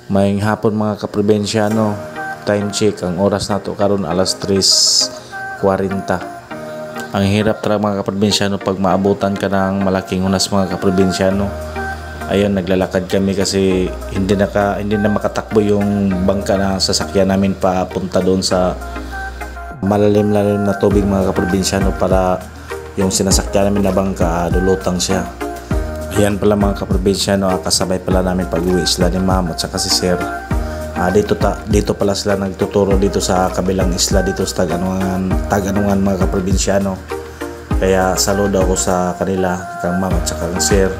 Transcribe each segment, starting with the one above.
Maayong hapon mga kaprobensyano. Time check, ang oras nato karon alas 3:40. Ang hirap talaga mga kaprobensyano pag maabutan ka ng malaking hunas mga kaprobensyano. Ayun, naglalakad kami kasi hindi na makatakbo yung bangka na sasakyan namin papunta doon sa malalim-lalim na tubig mga kaprobensyano para yung sinasakyan namin na bangka lulutang siya. Ayan pala mga kaprobensyano, kasabay pala namin pag-uwi sila ni ma'am at saka si sir. Dito pala sila nagtuturo dito sa kabilang isla dito sa Taganungan mga kaprobensyano. Kaya saludo ako sa kanila, kang ma'am at saka kang sir.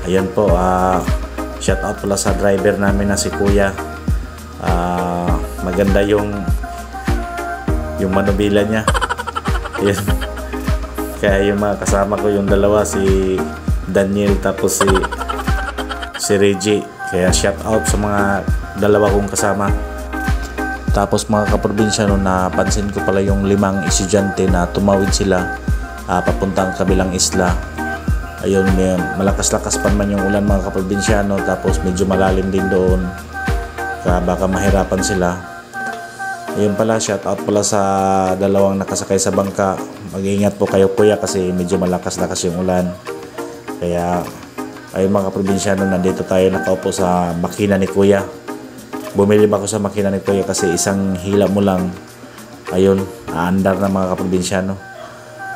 Ayan po, shout out pala sa driver namin na si kuya. Maganda yung manubila niya. Ayan. Kaya yung mga kasama ko, yung dalawa, si Daniel tapos si Reggie. Kaya shout out sa mga dalawa kong kasama. Tapos mga kaprobensyano, napansin ko pala yung 5 estudyante na tumawid sila papuntang kabilang isla. Ayun, malakas-lakas pa man yung ulan mga kaprobensyano, tapos medyo malalim din doon. Kaya baka mahirapan sila. Ayun pala, shout out pala sa dalawang nakasakay sa bangka. Mag-iingat po kayo kuya kasi medyo malakas-lakas yung ulan. Kaya ayun mga kaprobensyano, nandito tayo nakaupo sa makina ni kuya. Bumili ba ako sa makina ni kuya kasi isang hila mo lang, ayun, aandar na mga kaprobensyano.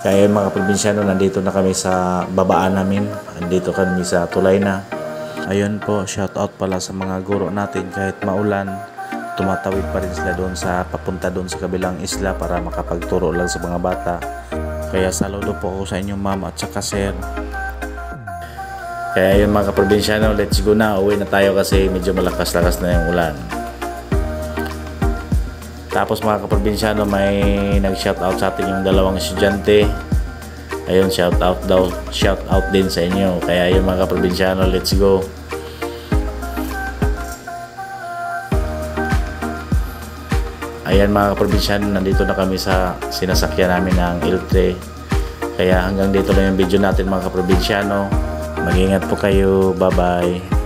Kaya ayun mga kaprobensyano, nandito na kami sa babaan namin. Nandito kami sa tulay na. Ayun po, shout out pala sa mga guro natin, kahit maulan tumatawid pa rin sila doon papunta doon sa kabilang isla para makapagturo lang sa mga bata. Kaya saludo po ako sa inyo ma'am at saka sir. Kaya yun mga kaprobensyano, let's go na, uwi na tayo kasi medyo malakas-lakas na yung ulan. Tapos mga kaprobensyano, may nag-shoutout sa atin yung dalawang estudyante. Ayun, shoutout din sa inyo. Kaya yun mga kaprobensyano, let's go. Ayan mga kaprobensyano, nandito na kami sa sinasakyan namin ng L3. Kaya hanggang dito lang yung video natin mga kaprobensyano. Mag-ingat po kayo. Bye-bye.